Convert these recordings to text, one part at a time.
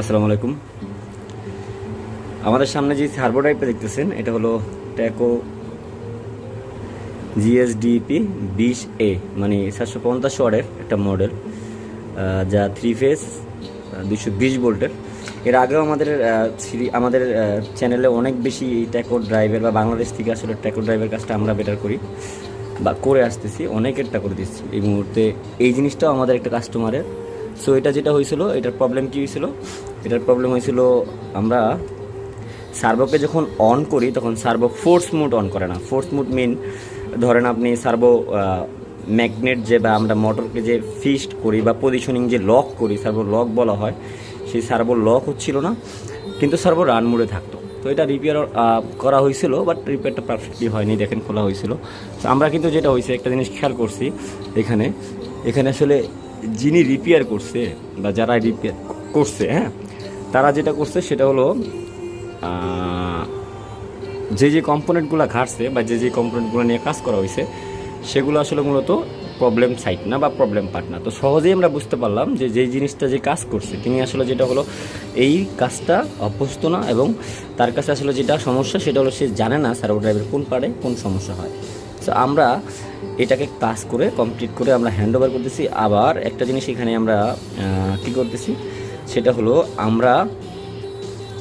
আসসালামু আলাইকুম। আমাদের সামনে যে সার্ভো ড্রাইভটা দেখতেছেন এটা হলো ট্যাকো জিএসডিপি 20A, মানে 750 ওয়াটের একটা মডেল, যা 3 ফেজ 220 ভোল্টের। এর আগেও আমাদের চ্যানেলে অনেক বেশি ট্যাকো ড্রাইভের বা বাংলাদেশ থেকে আসলে ট্যাকো ড্রাইভের কাজটা আমরা বেটার করি বা করে আসতেছি, অনেকেরটা করে দিচ্ছি। এই মুহূর্তে এই জিনিসটাও আমাদের একটা কাস্টমারের। সো এটা যেটা হয়েছিল, এটার প্রবলেম কী হয়েছিল? এটার প্রবলেম হয়েছিল, আমরা সার্ভোকে যখন অন করি তখন সার্ভো ফোর্স মোড অন করে না। ফোর্স মোড মিন, ধরেন আপনি সার্ভো ম্যাগনেট যে বা আমরা মোটরকে যে ফিক্সড করি বা পজিশনিং যে লক করি, সার্ভো লক বলা হয়, সেই সার্ভো লক হচ্ছিল না, কিন্তু সার্ভো রান মোডে থাকতো। তো এটা রিপেয়ার করা হয়েছিল, বাট রিপেয়ারটা পারফেক্টলি হয়নি, দেখেন খোলা হয়েছিল। তো আমরা কিন্তু যেটা হয়েছে একটা জিনিস খেয়াল করছি, এখানে আসলে যিনি রিপেয়ার করছে বা যারা রিপেয়ার করছে, হ্যাঁ, তারা যেটা করছে সেটা হলো যে কম্পোনেন্টগুলো ঘাটছে বা যে কম্পোনেন্টগুলো নিয়ে কাজ করা হয়েছে সেগুলো আসলে মূলত প্রবলেম সাইট না বা প্রবলেম পার্ট না। তো সহজেই আমরা বুঝতে পারলাম যে যেই জিনিসটা যে কাজ করছে তিনি আসলে যেটা হলো এই কাজটা অভ্যস্ত না, এবং তার কাছে আসলে যেটা সমস্যা সেটা হলো সে জানে না সার্ভো ড্রাইভের কোন পার্টে কোন সমস্যা হয়। তো আমরা এটাকে কাজ করে কমপ্লিট করে আমরা হ্যান্ড ওভার করতেছি। আবার একটা জিনিস এখানে আমরা কী করতেছি সেটা হলো আমরা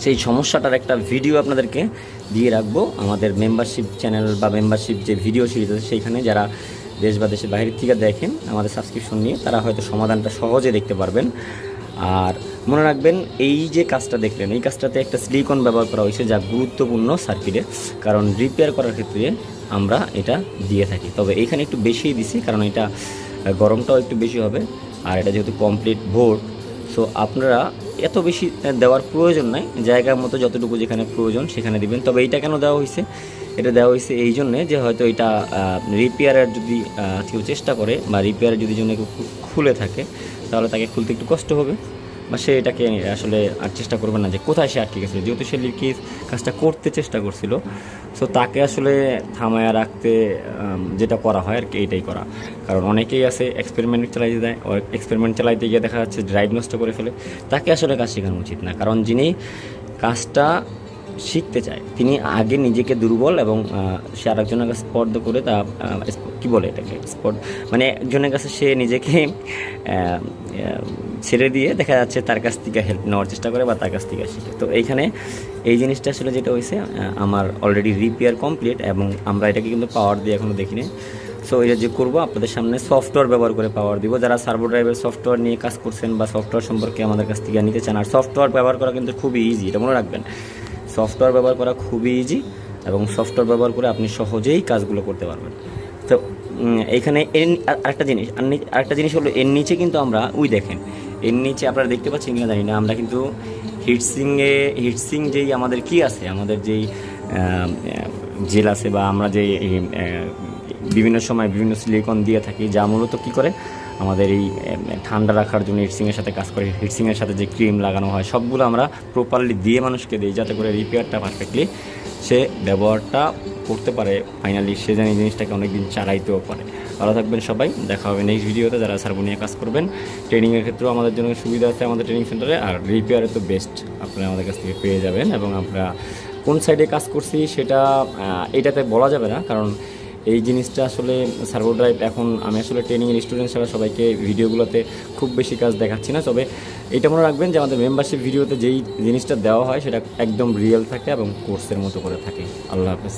সেই সমস্যাটার একটা ভিডিও আপনাদেরকে দিয়ে রাখবো আমাদের মেম্বারশিপ চ্যানেল বা মেম্বারশিপ যে ভিডিও সিরিজ আছে সেইখানে। যারা দেশ বা দেশের বাইরে থেকে দেখেন আমাদের সাবস্ক্রিপশন নিয়ে, তারা হয়তো সমাধানটা সহজে দেখতে পারবেন। আর মনে রাখবেন, এই যে কাজটা দেখলেন এই কাজটাতে একটা সিলিকন ব্যবহার করা হয়েছে, যা গুরুত্বপূর্ণ সার্কিটে, কারণ রিপেয়ার করার ক্ষেত্রে আমরা এটা দিয়ে থাকি। তবে এইখানে একটু বেশিই দিছি, কারণ এটা গরমটাও একটু বেশি হবে, আর এটা যেহেতু কমপ্লিট বোর্ড, সো আপনারা এত বেশি দেওয়ার প্রয়োজন নাই, জায়গার মতো যতটুকু যেখানে প্রয়োজন সেখানে দিবেন। তবে এইটা কেন দেওয়া হয়েছে? এটা দেওয়া হয়েছে এই জন্যে যে হয়তো এটা রিপেয়ারের যদি কেউ চেষ্টা করে বা রিপেয়ারের যদি জন্য কেউ খুলে থাকে, তাহলে তাকে খুলতে একটু কষ্ট হবে, বা সে এটাকে আসলে আর চেষ্টা করবে না যে কোথায় সে আটকে গেছিলো। যেহেতু সে কাজটা করতে চেষ্টা করছিল, সো তাকে আসলে থামায়া রাখতে যেটা করা হয় আর কি, এইটাই করা। কারণ অনেকেই আছে এক্সপেরিমেন্ট চালাইতে দেয়, এক্সপেরিমেন্ট চালাইতে গিয়ে দেখা যাচ্ছে ড্রাইভ নষ্ট করে ফেলে। তাকে আসলে কাজ শেখানো উচিত না, কারণ যিনি কাজটা শিখতে চায় তিনি আগে নিজেকে দুর্বল এবং সে আরেকজনের কাছে স্পর্ধ করে তা কী বলে এটাকে স্পর্ধ, মানে একজনের কাছে সে নিজেকে ছেড়ে দিয়ে দেখা যাচ্ছে তার কাছ থেকে হেল্প নেওয়ার চেষ্টা করে বা তার কাছ থেকে শিখে। তো এইখানে এই জিনিসটা আসলে যেটা হয়েছে, আমার অলরেডি রিপেয়ার কমপ্লিট এবং আমরা এটাকে কিন্তু পাওয়ার দিয়ে এখনও দেখিনি। সো এটা যে করবো আপনাদের সামনে সফটওয়্যার ব্যবহার করে পাওয়ার দিব। যারা সার্ভো ড্রাইভের সফটওয়্যার নিয়ে কাজ করছেন বা সফটওয়্যার সম্পর্কে আমাদের কাছ থেকে নিতে চান, আর সফটওয়্যার ব্যবহার করা কিন্তু খুবই ইজি, এটা মনে রাখবেন। সফটওয়্যার ব্যবহার করা খুবই ইজি এবং সফটওয়্যার ব্যবহার করে আপনি সহজেই কাজগুলো করতে পারবেন। তো এইখানে আরেকটা জিনিস হলো, এর নিচে কিন্তু আমরা দেখেন, এর নিচে আপনারা দেখতে পাচ্ছেন কিনা জানি না, আমরা কিন্তু হিটসিং যেই আমাদের কি আছে, আমাদের যেই জেল আছে বা আমরা যেই বিভিন্ন সময় বিভিন্ন সিলিকন দিয়ে থাকি, যা মূলত কী করে আমাদের এই ঠান্ডা রাখার জন্য হিটসিংয়ের সাথে কাজ করে। হিটসিংয়ের সাথে যে ক্রিম লাগানো হয় সবগুলো আমরা প্রপারলি দিয়ে মানুষকে দিই, যাতে করে রিপেয়ারটা পারফেক্টলি সে ব্যবহারটা করতে পারে, ফাইনালি সে যেন এই জিনিসটাকে অনেকদিন চালাইতেও পারে। ভালো থাকবেন সবাই, দেখা হবে নেক্সট ভিডিওতে। যারা সার্ভো নিয়ে কাজ করবেন, ট্রেনিংয়ের ক্ষেত্রেও আমাদের জন্য সুবিধা আছে আমাদের ট্রেনিং সেন্টারে, আর রিপেয়ারে তো বেস্ট আপনারা আমাদের কাছ থেকে পেয়ে যাবেন। এবং আমরা কোন সাইডে কাজ করছি সেটা এটাতে বলা যাবে না, কারণ এই জিনিসটা আসলে সার্ভো ড্রাইভ এখন আমি আসলে ট্রেনিংয়ের স্টুডেন্ট ছাড়া সবাইকে ভিডিওগুলোতে খুব বেশি কাজ দেখাচ্ছি না। তবে এটা মনে রাখবেন যে আমাদের মেম্বারশিপ ভিডিওতে যেই জিনিসটা দেওয়া হয় সেটা একদম রিয়েল থাকে এবং কোর্সের মতো করে থাকে। আল্লাহ হাফেজ।